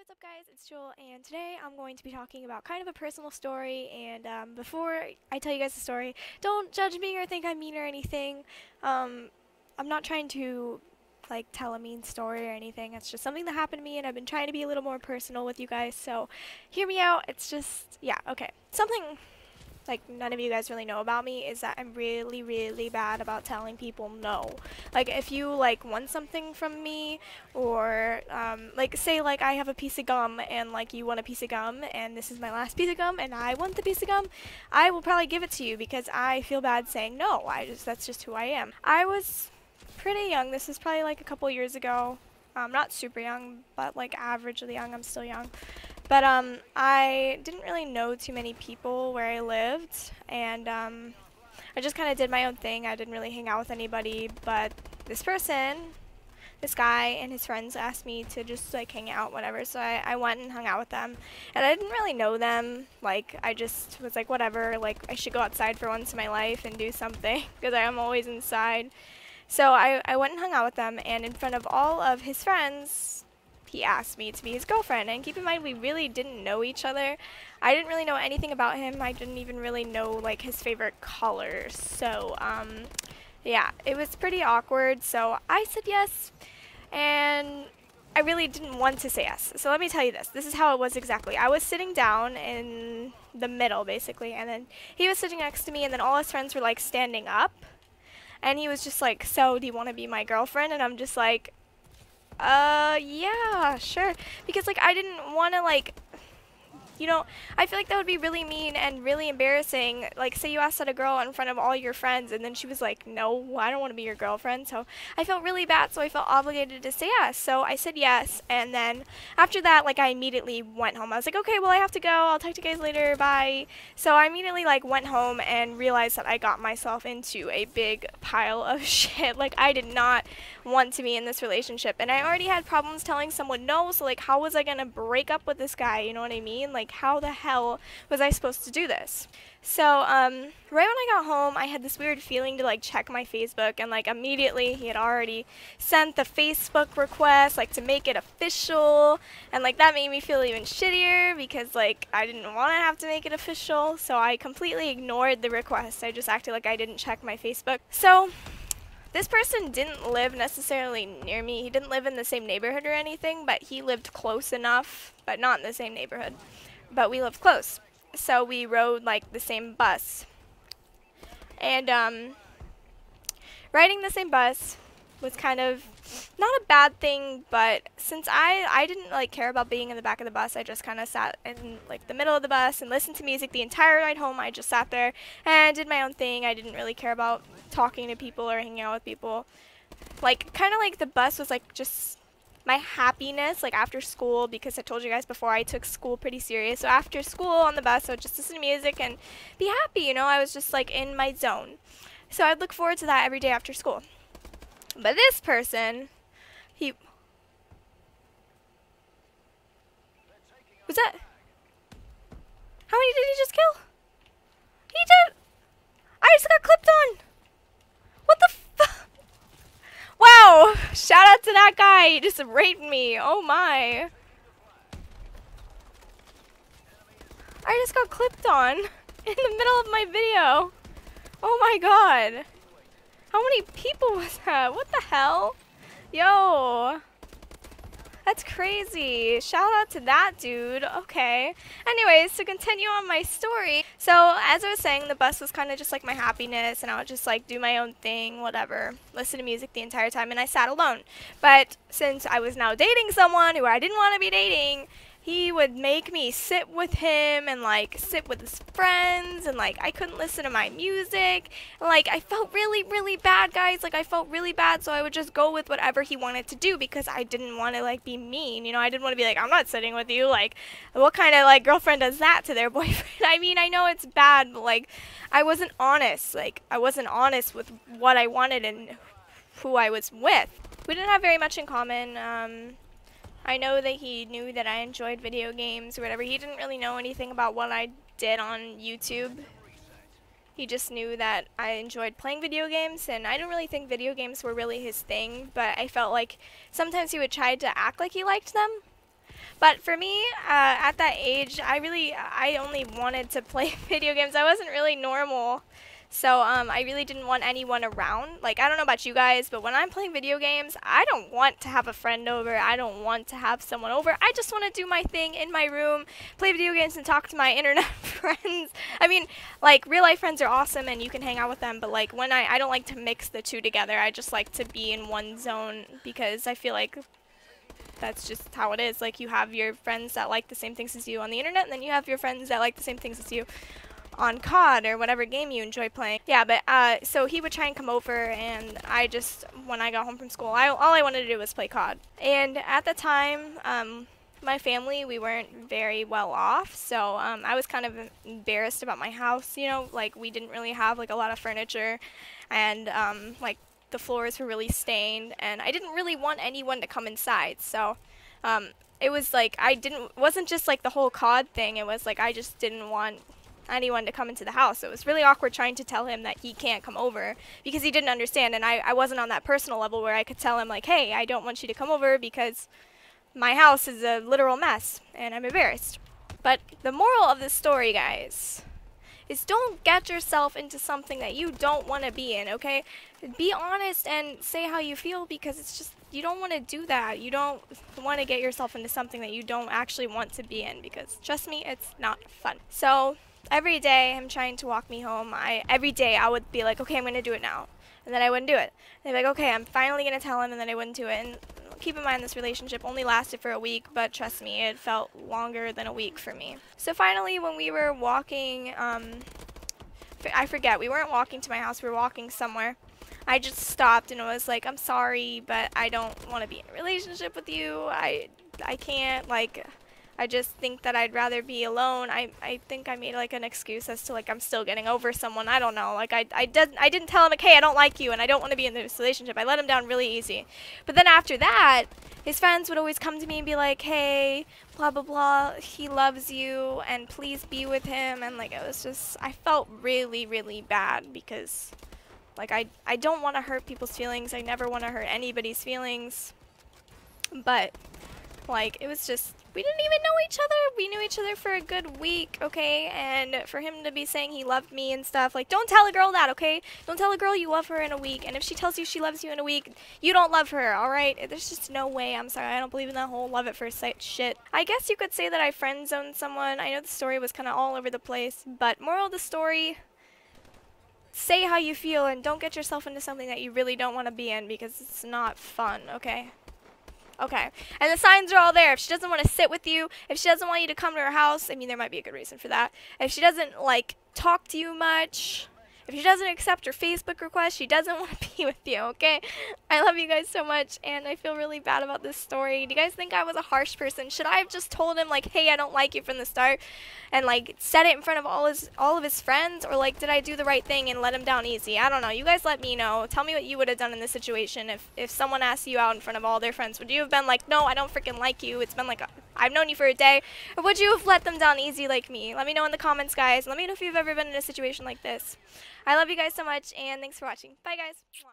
what's up guys, it's Jewel, and today I'm going to be talking about kind of a personal story, and before I tell you guys the story, don't judge me or think I'm mean or anything. I'm not trying to tell a mean story or anything. It's just something that happened to me, and I've been trying to be a little more personal with you guys, so hear me out. It's just, yeah, okay. Something none of you guys really know about me is that I'm really, really bad about telling people no. Like, if you want something from me, or say I have a piece of gum and you want a piece of gum and this is my last piece of gum and I want the piece of gum, I will probably give it to you because I feel bad saying no. That's just who I am. I was pretty young. This is probably a couple years ago. Not super young, but averagely young. I'm still young. But I didn't really know too many people where I lived, and I just kind of did my own thing. I didn't really hang out with anybody, but this guy and his friends asked me to just hang out, whatever, so I went and hung out with them. And I didn't really know them. I just was whatever, I should go outside for once in my life and do something because I'm always inside. So I went and hung out with them, and in front of all of his friends, he asked me to be his girlfriend. And keep in mind, we really didn't know each other. I didn't really know anything about him. I didn't even really know his favorite color. So yeah, it was pretty awkward. So I said yes, and I really didn't want to say yes. So let me tell you this. This is how it was exactly. I was sitting down in the middle, basically, and then he was sitting next to me, and then all his friends were standing up. And he was just so do you want to be my girlfriend? And I'm just yeah, sure. Because I didn't want to I feel that would be really mean and really embarrassing. Say you asked out a girl in front of all your friends and then she was no, I don't want to be your girlfriend. So I felt really bad, so I felt obligated to say yes. So I said yes, and then after that, I immediately went home. I was okay, well, I have to go. I'll talk to you guys later. Bye. So I immediately went home and realized that I got myself into a big pile of shit. I did not want to be in this relationship, and I already had problems telling someone no, so how was I gonna break up with this guy? You know what I mean? How the hell was I supposed to do this? So right when I got home, I had this weird feeling to check my Facebook, and immediately he had already sent the Facebook request to make it official, and that made me feel even shittier because I didn't want to have to make it official. So I completely ignored the request. I just acted like I didn't check my Facebook. So this person didn't live necessarily near me. He didn't live in the same neighborhood or anything, but he lived close enough, but not in the same neighborhood. But we lived close. So we rode the same bus. And riding the same bus was kind of not a bad thing, but since I didn't care about being in the back of the bus, I just kind of sat in the middle of the bus and listened to music the entire ride home. I just sat there and did my own thing. I didn't really care about talking to people or hanging out with people. Kind of the bus was just my happiness after school, because I told you guys before I took school pretty serious. So after school on the bus, I would just listen to music and be happy, you know. I was just in my zone. So I'd look forward to that every day after school. But this person, he was that? How many did he just kill? He did. I just got clipped on. What the fuck? Wow! Shout out to that guy. He just raped me. Oh my! I just got clipped on in the middle of my video. Oh my god! How many people was that? What the hell? Yo! That's crazy. Shout out to that dude. Okay. Anyways, to continue on my story. So, as I was saying, the bus was kind of just my happiness, and I would just do my own thing, whatever. Listen to music the entire time, and I sat alone. But since I was now dating someone who I didn't want to be dating, he would make me sit with him and sit with his friends, and I couldn't listen to my music. And I felt really, really bad, guys. I felt really bad, so I would just go with whatever he wanted to do because I didn't want to be mean. You know, I didn't want to be I'm not sitting with you. What kind of girlfriend does that to their boyfriend? I mean, I know it's bad, but I wasn't honest. I wasn't honest with what I wanted and who I was with. We didn't have very much in common. I know that he knew that I enjoyed video games or whatever. He didn't really know anything about what I did on YouTube. He just knew that I enjoyed playing video games, and I didn't really think video games were really his thing, but I felt sometimes he would try to act like he liked them. But for me, at that age, I only wanted to play video games. I wasn't really normal. So I really didn't want anyone around. Like, I don't know about you guys, but when I'm playing video games, I don't want to have a friend over. I don't want to have someone over. I just want to do my thing in my room, play video games, and talk to my internet friends. I mean, like, real life friends are awesome and you can hang out with them, but like when I don't like to mix the two together. I just like to be in one zone because I feel like that's just how it is. Like, you have your friends that like the same things as you on the internet, and then you have your friends that like the same things as you on COD or whatever game you enjoy playing. Yeah, but so he would try and come over, and I just, when I got home from school, all I wanted to do was play COD. And at the time, my family, we weren't very well off, so I was kind of embarrassed about my house, you know, like we didn't really have like a lot of furniture, and like the floors were really stained, and I didn't really want anyone to come inside, so it was like wasn't just like the whole COD thing, it was like I just didn't want anyone to come into the house. So it was really awkward trying to tell him that he can't come over because he didn't understand, and I wasn't on that personal level where I could tell him like, hey, I don't want you to come over because my house is a literal mess and I'm embarrassed. But the moral of this story, guys, is don't get yourself into something that you don't want to be in, okay? Be honest and say how you feel, because it's just, you don't want to do that. You don't want to get yourself into something that you don't actually want to be in, because trust me, it's not fun. So every day him trying to walk me home, every day I would be like, okay, I'm going to do it now. And then I wouldn't do it. And they'd be like, okay, I'm finally going to tell him, and then I wouldn't do it. And keep in mind, this relationship only lasted for a week, but trust me, it felt longer than a week for me. So finally, when we were walking, I forget, we weren't walking to my house, we were walking somewhere. I just stopped and was like, I'm sorry, but I don't want to be in a relationship with you. I can't, like, I just think that I'd rather be alone. I think I made like an excuse as to like I'm still getting over someone. I don't know. Like I didn't tell him like, hey, I don't like you and I don't want to be in this relationship. I let him down really easy. But then after that, his friends would always come to me and be like, hey, blah blah blah, he loves you and please be with him. And like it was just, I felt really really bad because like I don't want to hurt people's feelings. I never want to hurt anybody's feelings. But like it was just, we didn't even know each other. We knew each other for a good week, okay? And for him to be saying he loved me and stuff, like, don't tell a girl that, okay? Don't tell a girl you love her in a week. And if she tells you she loves you in a week, you don't love her, all right? There's just no way. I'm sorry. I don't believe in that whole love at first sight shit. I guess you could say that I friend zoned someone. I know the story was kind of all over the place, but moral of the story, say how you feel and don't get yourself into something that you really don't want to be in, because it's not fun, okay? Okay, and the signs are all there. If she doesn't want to sit with you, if she doesn't want you to come to her house, I mean, there might be a good reason for that. If she doesn't, like, talk to you much, if she doesn't accept your Facebook request, she doesn't want to be with you, okay? I love you guys so much, and I feel really bad about this story. Do you guys think I was a harsh person? Should I have just told him, like, hey, I don't like you from the start, and, like, said it in front of all of his friends? Or, like, did I do the right thing and let him down easy? I don't know. You guys let me know. Tell me what you would have done in this situation if someone asked you out in front of all their friends. Would you have been like, no, I don't freaking like you. It's been, like, I've known you for a day. Or would you have let them down easy like me? Let me know in the comments, guys. Let me know if you've ever been in a situation like this. I love you guys so much, and thanks for watching. Bye, guys.